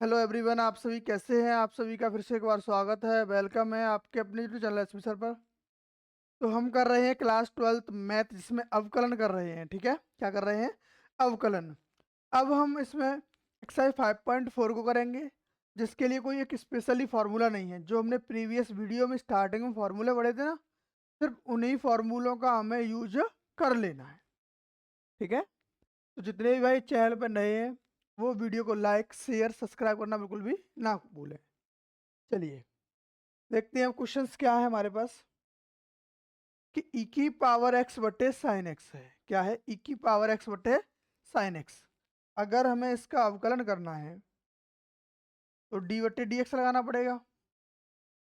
Hello everyone, आप सभी कैसे हैं। आप सभी का फिर से एक बार स्वागत है, वेलकम है आपके अपने यूट्यूब चैनल एसपी सर पर। तो हम कर रहे हैं क्लास 12th मैथ, जिसमें अवकलन कर रहे हैं। ठीक है, क्या कर रहे हैं? अवकलन। अब हम इसमें एक्सरसाइज 5.4 को करेंगे, जिसके लिए कोई एक स्पेशली फार्मूला नहीं है। जो हमने प्रीवियस वीडियो में स्टार्टिंग में फार्मूले पढ़े थे ना, सिर्फ उन्हीं फार्मूलों का हमें यूज कर लेना है। ठीक है, तो जितने भी भाई चैनल पर नए हैं वो वीडियो को लाइक शेयर सब्सक्राइब करना बिल्कुल भी ना भूलें। चलिए देखते हैं क्वेश्चंस क्या है हमारे पास। कि ई की पावर एक्स बटे साइन एक्स है। क्या है? ई की पावर एक्स बटे साइन एक्स। अगर हमें इसका अवकलन करना है तो डी बटे डी एक्स लगाना पड़ेगा।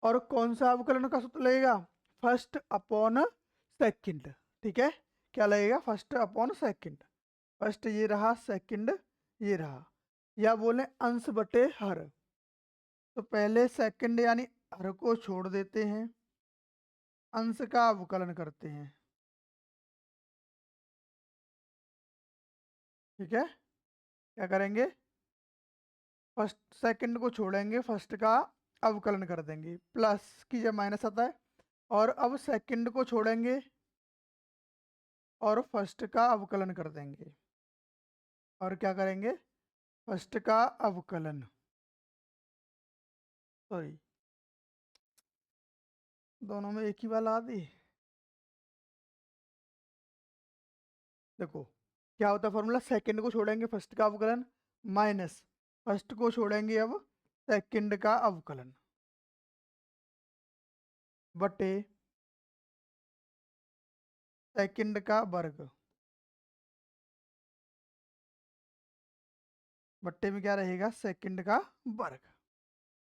और कौन सा अवकलन का सूत्र लगेगा? First upon second. ठीक है, क्या लगेगा? First upon second. फर्स्ट ये रहा, सेकंड ये रहा, या बोले अंश बटे हर। तो पहले सेकंड यानी हर को छोड़ देते हैं, अंश का अवकलन करते हैं। ठीक है, क्या करेंगे? फर्स्ट सेकंड को छोड़ेंगे, फर्स्ट का अवकलन कर देंगे, प्लस की जब माइनस आता है। और अब सेकंड को छोड़ेंगे और फर्स्ट का अवकलन कर देंगे। और क्या करेंगे? फर्स्ट का अवकलन, सॉरी, दोनों में एक ही बार ला दी। देखो क्या होता है फॉर्मूला। सेकंड को छोड़ेंगे फर्स्ट का अवकलन, माइनस फर्स्ट को छोड़ेंगे अब सेकंड का अवकलन, बटे सेकंड का वर्ग। बट्टे में क्या रहेगा? सेकंड का वर्ग।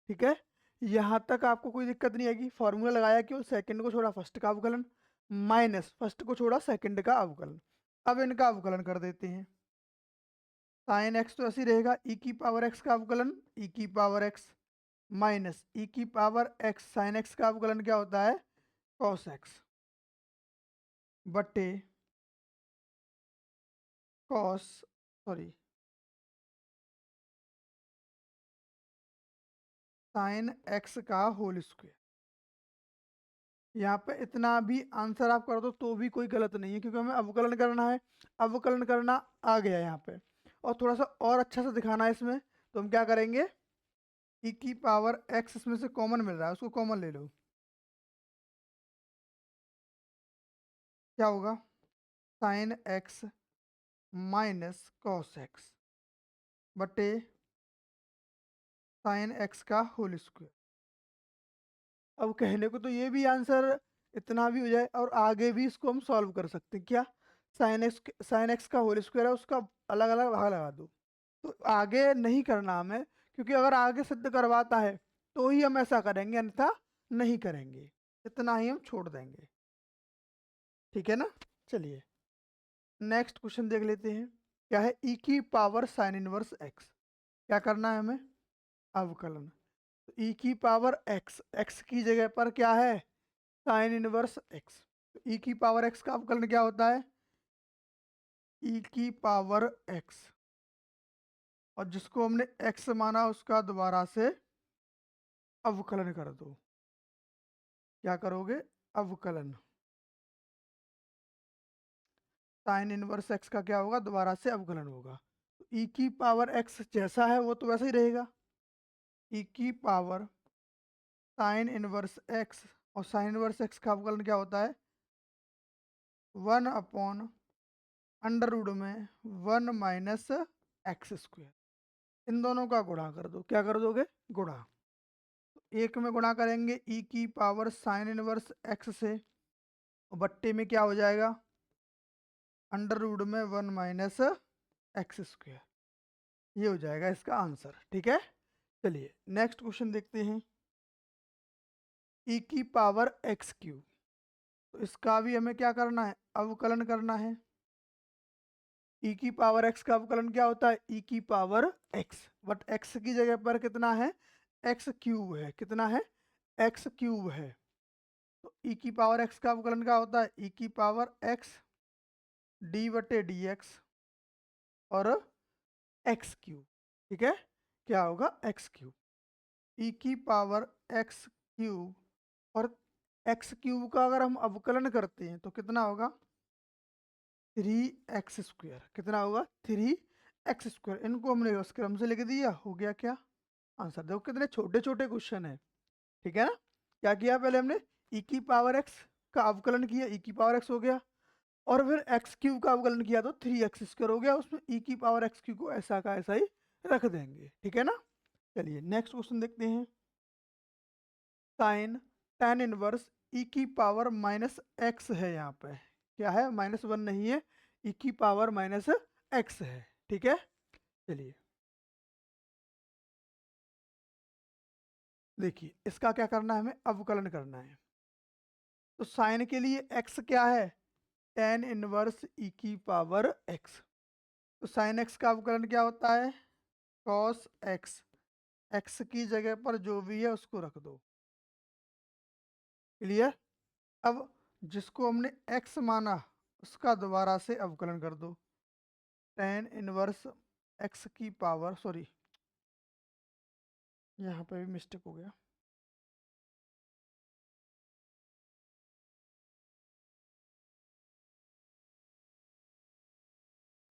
ठीक है, यहां तक आपको कोई दिक्कत नहीं आएगी। फॉर्मूला लगाया, क्यों? सेकंड को छोड़ा फर्स्ट का अवकलन, माइनस फर्स्ट को छोड़ा सेकंड का अवकलन। अब इनका अवकलन कर देते हैं। साइन एक्स तो ऐसे ही रहेगा, ई की पावर एक्स का अवकलन ई की पावर एक्स, माइनस ई की पावर एक्स साइन एक्स का अवकलन क्या होता है? कॉस एक्स, बट्टे कॉस, सॉरी, साइन एक्स का होल स्क्वायर। यहाँ पे इतना भी आंसर आप कर दो तो भी कोई गलत नहीं है, क्योंकि हमें अवकलन करना है। अवकलन करना आ गया यहाँ पे। और थोड़ा सा और अच्छा से दिखाना है इसमें, तो हम क्या करेंगे? ई की पावर एक्स इसमें से कॉमन मिल रहा है, उसको कॉमन ले लो। क्या होगा? Sine x minus cos x, बटे साइन एक्स का होल स्क्वायर। अब कहने को तो ये भी आंसर इतना भी हो जाए, और आगे भी इसको हम सॉल्व कर सकते हैं। क्या? साइन एक्स का होल स्क्वायर है, उसका अलग अलग भाग लगा दो। तो आगे नहीं करना हमें, क्योंकि अगर आगे सिद्ध करवाता है तो ही हम ऐसा करेंगे, अन्यथा नहीं करेंगे। इतना ही हम छोड़ देंगे। ठीक है ना? चलिए नेक्स्ट क्वेश्चन देख लेते हैं। क्या है? ई की पावर साइन इनवर्स एक्स। क्या करना है हमें? अवकलन। तो ई की पावर एक्स, एक्स की जगह पर क्या है? Sine inverse x. तो ई की पावर एक्स का अवकलन क्या होता है? ई की पावर एक्स, और जिसको हमने एक्स माना उसका दोबारा से अवकलन कर दो। क्या करोगे? अवकलन। साइन इनवर्स एक्स का क्या होगा? दोबारा से अवकलन होगा। तो ई की पावर एक्स जैसा है वो तो वैसा ही रहेगा। ई की पावर साइन इनवर्स एक्स, और साइन इनवर्स एक्स का अवकलन क्या होता है? 1 अपॉन अंडर रूट में 1 - एक्स स्क्वायर। इन दोनों का गुणा कर दो। क्या कर दोगे? गुणा। तो एक में गुणा करेंगे ई की पावर साइन इनवर्स एक्स से, और बट्टे में क्या हो जाएगा? अंडर रूट में 1 - एक्स स्क्वायर। ये हो जाएगा इसका आंसर। ठीक है, चलिए नेक्स्ट क्वेश्चन देखते हैं। ई की पावर एक्स क्यूब। तो इसका भी हमें क्या करना है? अवकलन करना है। ई की पावर एक्स का अवकलन क्या होता है? ई की पावर एक्स, बट एक्स की जगह पर कितना है? एक्स क्यूब है। कितना है? एक्स क्यूब है। तो ई की पावर एक्स का अवकलन क्या होता है? ई की पावर एक्स डी बटे डी एक्स और एक्स क्यूब। ठीक है, क्या होगा एक्स क्यूब, ई की पावर एक्स क्यूब, और एक्स क्यूब का अगर हम अवकलन करते हैं तो कितना होगा 3x²। कितना होगा 3x²। इनको हमने उस क्रम से लिख दिया, हो गया क्या आंसर। देखो कितने छोटे छोटे क्वेश्चन है, ठीक है ना। क्या किया पहले हमने ई की पावर एक्स का अवकलन किया, ई की पावर एक्स हो गया, और फिर एक्स क्यूब का अवकलन किया तो 3x² हो गया। उसमें ई की पावर एक्स क्यूब को ऐसा का ऐसा ही रख देंगे, ठीक है ना। चलिए नेक्स्ट क्वेश्चन देखते हैं। साइन tan इनवर्स ई की पावर माइनस एक्स है, यहाँ पे क्या है -1 नहीं है, ई की पावर माइनस एक्स है, ठीक है। चलिए देखिए इसका क्या करना है, हमें अवकलन करना है। तो साइन के लिए x क्या है, tan इनवर्स ई की पावर x। तो साइन x का अवकलन क्या होता है cos x। x की जगह पर जो भी है उसको रख दो, क्लियर। अब जिसको हमने x माना उसका दोबारा से अवकलन कर दो, tan इनवर्स x की पावर, सॉरी यहाँ पे भी मिस्टेक हो गया,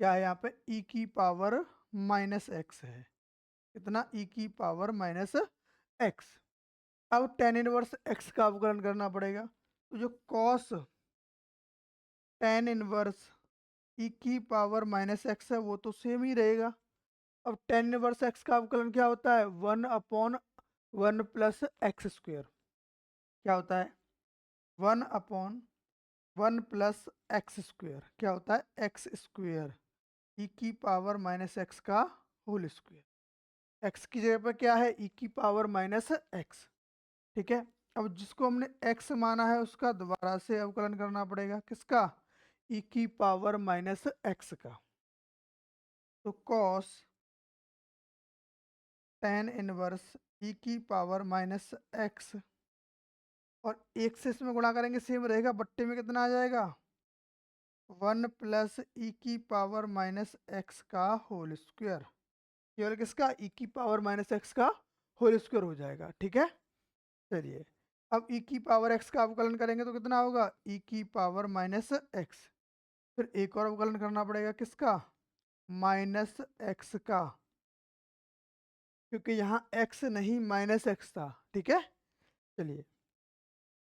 क्या है यहाँ पे e की पावर माइनस एक्स है। कितना e की पावर माइनस एक्स। अब tan इनवर्स x का अवकलन करना पड़ेगा, तो जो cos tan इनवर्स e की पावर माइनस एक्स है वो तो सेम ही रहेगा। अब tan इनवर्स x का अवकलन क्या होता है 1/1 प्लस x²। क्या होता है 1/1 प्लस x², क्या होता है x², ई की पावर माइनस एक्स का होल स्क्वायर। एक्स की जगह पर क्या है ई की पावर माइनस एक्स, ठीक है। अब जिसको हमने एक्स माना है उसका दोबारा से अवकलन करना पड़ेगा, किसका ई की पावर माइनस एक्स का। तो कॉस tan इनवर्स ई की पावर माइनस एक्स, और एक से इसमें गुणा करेंगे सेम रहेगा, बट्टे में कितना आ जाएगा 1 प्लस ई की पावर माइनस एक्स का होल स्क्वायर। केवल किसका ई की पावर माइनस एक्स का होल स्क्वायर हो जाएगा, ठीक है। चलिए अब ई की पावर एक्स का अवकलन करेंगे तो कितना होगा ई की पावर माइनस एक्स। फिर एक और अवकलन करना पड़ेगा, किसका माइनस एक्स का, क्योंकि यहाँ एक्स नहीं माइनस एक्स था, ठीक है। चलिए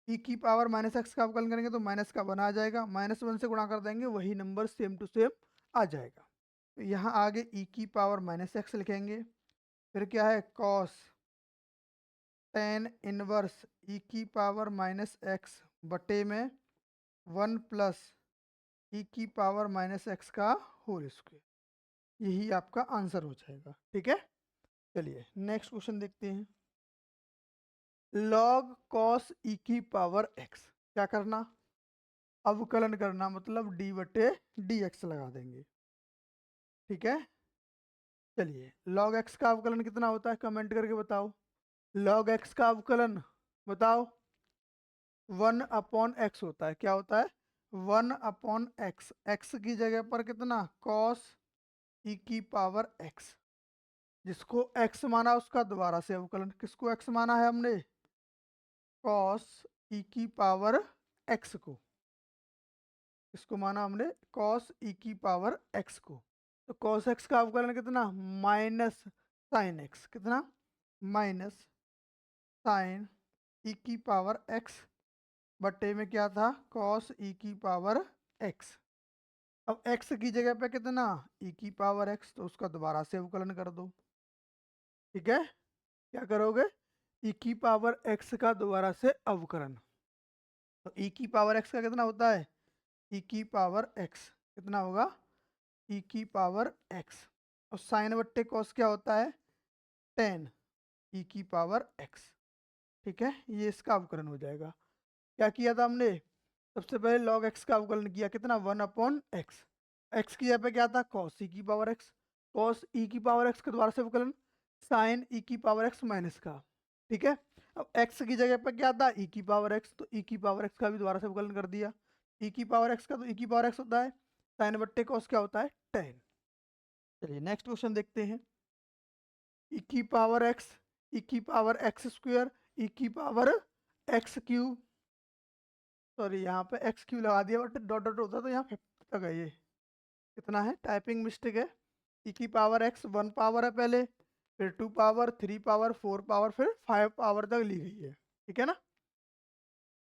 ई की पावर माइनस एक्स का अवकलन करेंगे तो माइनस का 1 आ जाएगा, -1 से गुणा कर देंगे वही नंबर सेम टू सेम आ जाएगा। तो यहाँ आगे ई की पावर माइनस एक्स लिखेंगे, फिर क्या है कॉस tan इनवर्स ई की पावर माइनस एक्स बटे में 1 प्लस ई की पावर माइनस एक्स का होल स्क्वायर। यही आपका आंसर हो जाएगा, ठीक है। चलिए नेक्स्ट क्वेश्चन देखते हैं। log cos ई की पावर एक्स, क्या करना अवकलन करना, मतलब डी बटे डी एक्स लगा देंगे, ठीक है। चलिए log x का अवकलन कितना होता है कमेंट करके बताओ। log x का अवकलन बताओ 1/x होता है, क्या होता है 1/x। x की जगह पर कितना cos ई की पावर x, जिसको x माना उसका दोबारा से अवकलन, किसको x माना है हमने cos ई की पावर x को, इसको माना हमने cos ई की पावर x को। तो cos x का अवकलन कितना माइनस साइन x, कितना माइनस साइन ई की पावर x बटे में क्या था cos ई की पावर x। अब x की जगह पे कितना e की पावर x, तो उसका दोबारा से अवकलन कर दो, ठीक है। क्या करोगे e की पावर x का दोबारा से अवकलन। तो e की पावर x का कितना होता है e की पावर x, कितना होगा e की पावर x, और साइन बट्टे कॉस क्या होता है tan e की पावर x, ठीक है। ये इसका अवकलन हो जाएगा। क्या किया था हमने सबसे पहले log x का अवकलन किया, कितना 1/x। x की जगह पे क्या था cos e की पावर x, cos e की पावर x का दोबारा से अवकलन sin e की पावर x माइनस का, ठीक है। अब x की जगह पे क्या था e की पावर x, तो e की पावर x का भी दोबारा से अवकलन कर दिया। e की पावर x का तो e की पावर x होता है, sin बट्टे cos क्या होता है tan। चलिए नेक्स्ट क्वेश्चन देखते हैं। ई की पावर एक्स, ई की पावर एक्स स्क्वायर, ई की पावर एक्स क्यूब, सॉरी यहाँ पे एक्स क्यूब लगा दिया बट डॉट डॉट होता तो यहाँ 50 तक है। ये कितना है, टाइपिंग मिस्टेक है। ई की पावर एक्स 1 पावर है पहले, फिर 2 पावर, 3 पावर, 4 पावर, फिर 5 पावर तक ली गई है, ठीक है ना।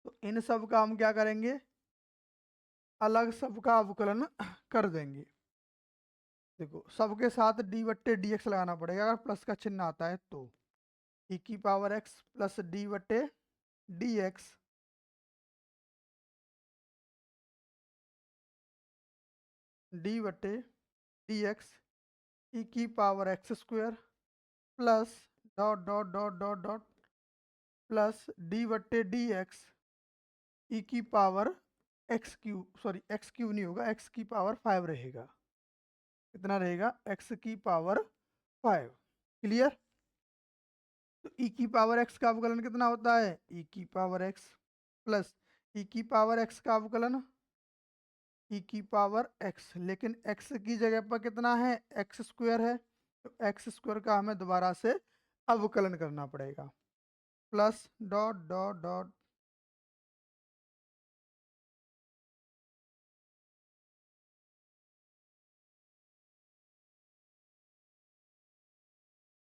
तो इन सब का हम क्या करेंगे, अलग सब का अवकलन कर देंगे। देखो सबके साथ डी बट्टे डी एक्स लगाना पड़ेगा अगर प्लस का चिन्ह आता है तो। ई की पावर एक्स प्लस डी बट्टे डी एक्स डी बट्टे डी एक्स ई की power x square plus dot dot dot dot dot plus D बट्टे डी एक्स ई की power x cube, sorry x cube नहीं होगा, एक्स की पावर 5 रहेगा। कितना रहेगा, एक्स की पावर 5। क्लियर। तो ई की पावर एक्स का अवकलन कितना होता है, ई की पावर एक्स प्लस ई की पावर एक्स का अवकलन ई की पावर एक्स, लेकिन एक्स की जगह पर कितना है, एक्स स्क्वायर है, तो एक्स स्क्वायर का हमें दोबारा से अवकलन करना पड़ेगा। प्लस डॉट डॉट डॉट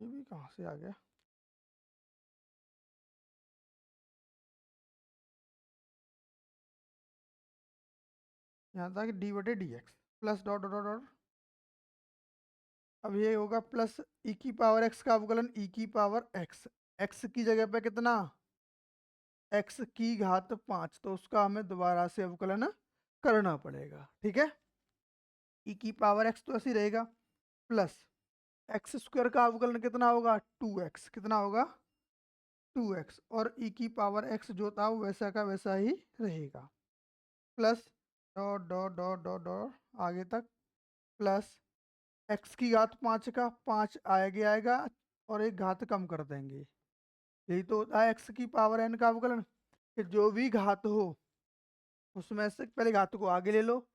ये भी कहाँ से आ गया, यहाँ था कि डी बटे D x plus dot dot dot dot. अब ये होगा प्लस ई की पावर एक्स का अवकलन ई की पावर एक्स, एक्स की जगह पे कितना, एक्स की घात 5, तो उसका हमें दोबारा से अवकलन करना पड़ेगा, ठीक है। ई की पावर एक्स तो ऐसे ही रहेगा, प्लस एक्स स्क्वायर का अवकलन कितना होगा, 2x, कितना होगा 2x, और ई की पावर x जो था वो वैसा का वैसा ही रहेगा। Plus dot dot dot dot dot आगे तक, प्लस x की घात 5 का 5 आगे आएगा और एक घात कम कर देंगे। यही तो होता है x की पावर n का अवकलन, कि जो भी घात हो उसमें से पहले घात को आगे ले लो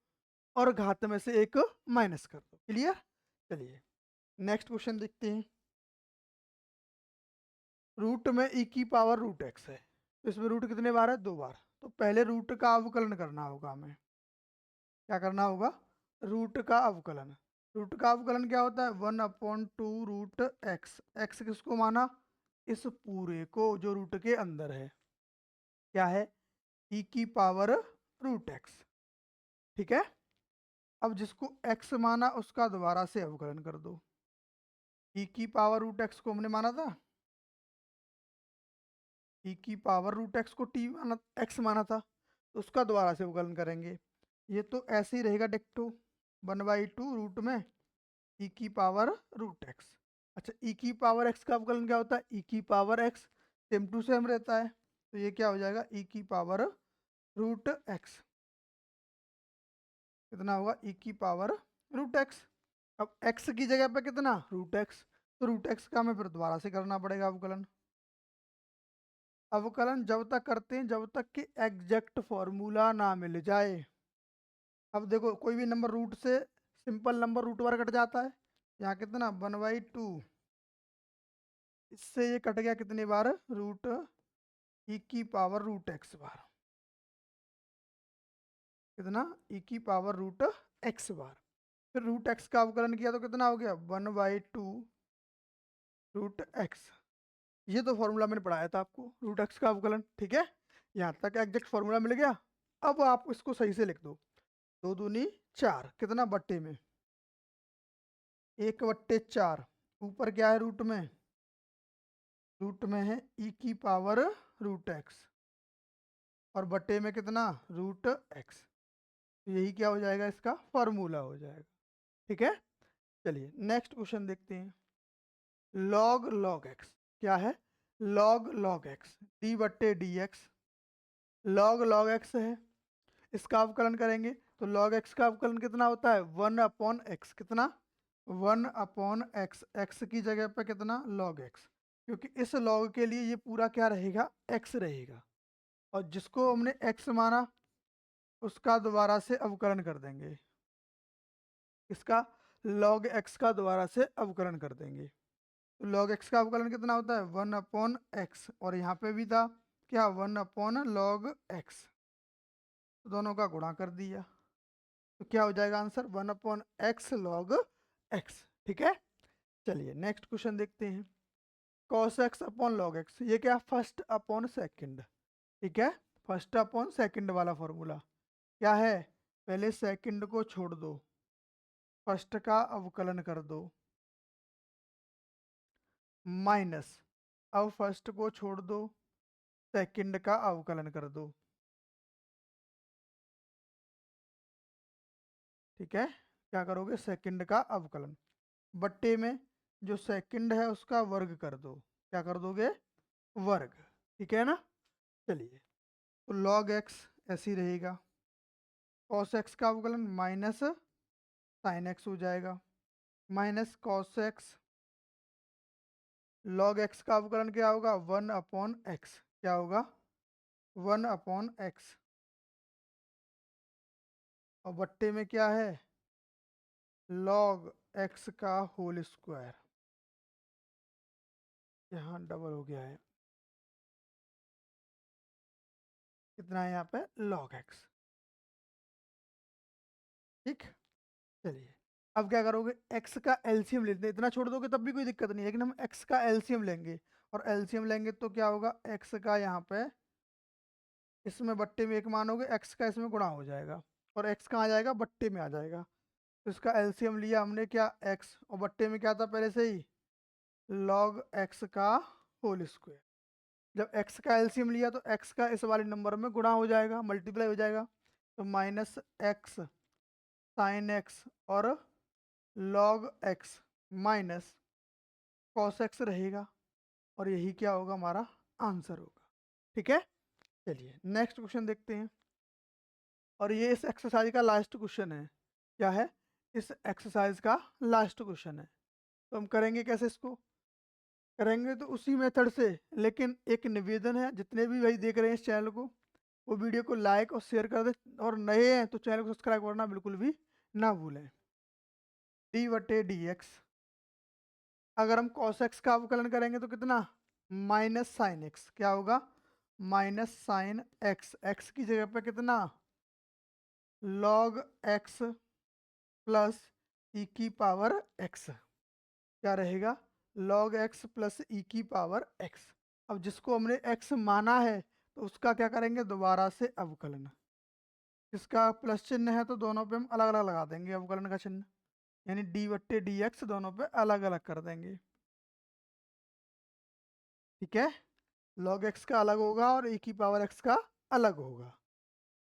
और घात में से एक माइनस कर दो। क्लियर। चलिए नेक्स्ट क्वेश्चन देखते हैं। रूट में ई की पावर रूट एक्स है, तो इसमें रूट कितने बार है, 2 बार। तो पहले रूट का अवकलन करना होगा हमें। क्या करना होगा, रूट का अवकलन। रूट का अवकलन क्या होता है, 1/2 रूट एक्स। एक्स किसको माना, इस पूरे को जो रूट के अंदर है, क्या है, ई की पावर रूट एक्स, ठीक है। अब जिसको एक्स माना उसका दोबारा से अवकलन कर दो। ई की पावर रूट एक्स को हमने माना था, ई की पावर रूट एक्स को टी माना, एक्स माना था, तो उसका दोबारा से अवकलन करेंगे। ये तो ऐसे ही रहेगा डिक्टो, 1/2 रूट में ई की पावर रूट एक्स। अच्छा ई की पावर एक्स का अवकलन क्या होता है, ई की power x, same to same रहता है, तो ये क्या हो जाएगा, ई की पावर रूट एक्स, कितना होगा, ई की पावर रूट एक्स। अब एक्स की जगह पे कितना, रूट एक्स, तो रूट एक्स का हमें फिर दोबारा से करना पड़ेगा अवकलन। अवकलन जब तक करते हैं जब तक कि एग्जैक्ट फॉर्मूला ना मिल जाए। अब देखो कोई भी नंबर रूट से, सिंपल नंबर रूट बार कट जाता है, यहाँ कितना 1/2, इससे ये कट गया कितनी बार, रूट ई की पावर रूट एक्स बार, कितना, ई की पावर रूट एक्स बार। फिर रूट एक्स का अवकलन किया तो कितना हो गया, 1/2 रूट एक्स। ये तो फॉर्मूला मैंने पढ़ाया था आपको, रूट एक्स का अवकलन, ठीक है। यहाँ तक एग्जैक्ट फॉर्मूला मिल गया। अब आप इसको सही से लिख दो, 2 दूनी 4, कितना बट्टे में, 1/4, ऊपर क्या है रूट में, रूट में है ई की पावर रूट एक्स, और बट्टे में कितना, रूट एक्स। तो यही क्या हो जाएगा, इसका फॉर्मूला हो जाएगा, ठीक है। चलिए नेक्स्ट क्वेश्चन देखते हैं। लॉग लॉग एक्स क्या है, लॉग लॉग एक्स डी बट्टे D x, log log x है, इसका अवकलन करेंगे तो लॉग एक्स का अवकलन कितना होता है, 1/x, कितना 1/x, एक्स की जगह पे कितना लॉग एक्स, क्योंकि इस लॉग के लिए ये पूरा क्या रहेगा, एक्स रहेगा, और जिसको हमने एक्स माना उसका दोबारा से अवकलन कर देंगे, इसका लॉग एक्स का दोबारा से अवकलन कर देंगे। तो लॉग एक्स का अवकलन कितना होता है 1/x, और यहाँ पे भी था क्या 1/log x, तो दोनों का गुणा कर दिया, तो क्या हो जाएगा आंसर 1/x log x। ठीक है, चलिए नेक्स्ट क्वेश्चन देखते हैं। cos x upon log x, ये क्या फर्स्ट अपॉन सेकंड, ठीक है, फर्स्ट अपॉन सेकंड वाला फॉर्मूला क्या है, पहले सेकंड को छोड़ दो, फर्स्ट का अवकलन कर दो, माइनस, अब फर्स्ट को छोड़ दो, सेकंड का अवकलन कर दो। ठीक है, क्या करोगे सेकंड का अवकलन, बट्टे में जो सेकंड है उसका वर्ग कर दो, क्या कर दोगे वर्ग। ठीक है ना, चलिए तो log x ऐसे ही रहेगा, cos x का अवकलन माइनस sin x हो जाएगा, minus cos x, log x का अवकलन क्या होगा 1/x, क्या होगा 1/x, और बट्टे में क्या है log x का होल स्क्वायर, यहाँ डबल हो गया है, कितना है यहाँ पे log x। ठीक, चलिए अब क्या करोगे x का एलसीएम लेते हैं, इतना छोड़ दोगे तब भी कोई दिक्कत नहीं है, लेकिन हम x का एलसीएम लेंगे, और एलसीएम लेंगे तो क्या होगा x का यहाँ पे इसमें बट्टे में एक मानोगे, x का इसमें गुणा हो जाएगा, और x कहाँ जाएगा बट्टे में आ जाएगा, तो इसका एलसीएम लिया हमने क्या x, और बट्टे में क्या था पहले से ही log x का होल स्क्वायर, जब x का एलसीएम लिया तो x का इस वाले नंबर में गुणा हो जाएगा, मल्टीप्लाई हो जाएगा, तो माइनस x साइन x और log x minus cos x रहेगा, और यही क्या होगा हमारा आंसर होगा। ठीक है, चलिए नेक्स्ट क्वेश्चन देखते हैं, और ये इस एक्सरसाइज का लास्ट क्वेश्चन है, क्या है इस एक्सरसाइज का लास्ट क्वेश्चन है, तो हम करेंगे कैसे इसको, करेंगे तो उसी मेथड से, लेकिन एक निवेदन है जितने भी भाई देख रहे हैं इस चैनल को वो वीडियो को लाइक और शेयर कर दे, और नए हैं तो चैनल को सब्सक्राइब करना बिल्कुल भी ना भूलें। d/dx, अगर हम cos x का अवकलन करेंगे तो कितना माइनस साइन एक्स, क्या होगा माइनस साइन एक्स, एक्स की जगह पे कितना log x प्लस ई की पावर x, क्या रहेगा log x प्लस ई की पावर x। अब जिसको हमने x माना है तो उसका क्या करेंगे दोबारा से अवकलन, इसका प्लस चिन्ह है तो दोनों पे हम अलग अलग लगा देंगे अवकलन का चिन्ह, यानी d/dx दोनों पे अलग अलग कर देंगे। ठीक है, log x का अलग होगा और e की पावर x का अलग होगा,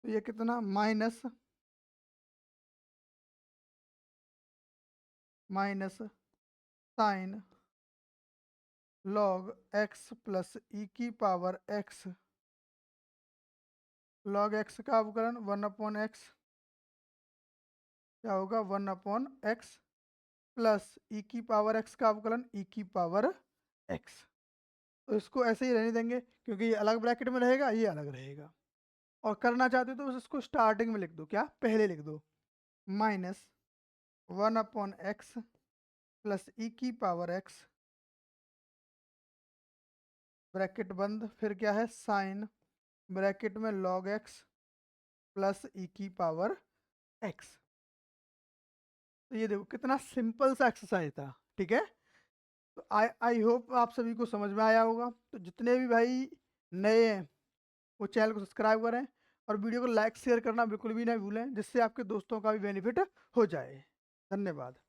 तो ये कितना minus sine log x plus e की पावर x, log x का अवकलन 1/x, क्या होगा 1/x प्लस ई की पावर x का अवकलन e की पावर x, तो इसको ऐसे ही रहने देंगे क्योंकि ये अलग ब्रैकेट में रहेगा ये अलग रहेगा, और करना चाहते हो तो बस इसको स्टार्टिंग में लिख दो, क्या पहले लिख दो माइनस 1/x प्लस ई की पावर x, ब्रैकेट बंद, फिर क्या है साइन ब्रैकेट में log x प्लस ई की पावर x। तो ये देखो कितना सिंपल सा एक्सरसाइज था। ठीक है, तो आई होप आप सभी को समझ में आया होगा, तो जितने भी भाई नए हैं वो चैनल को सब्सक्राइब करें, और वीडियो को लाइक शेयर करना बिल्कुल भी नहीं भूलें, जिससे आपके दोस्तों का भी बेनिफिट हो जाए। धन्यवाद।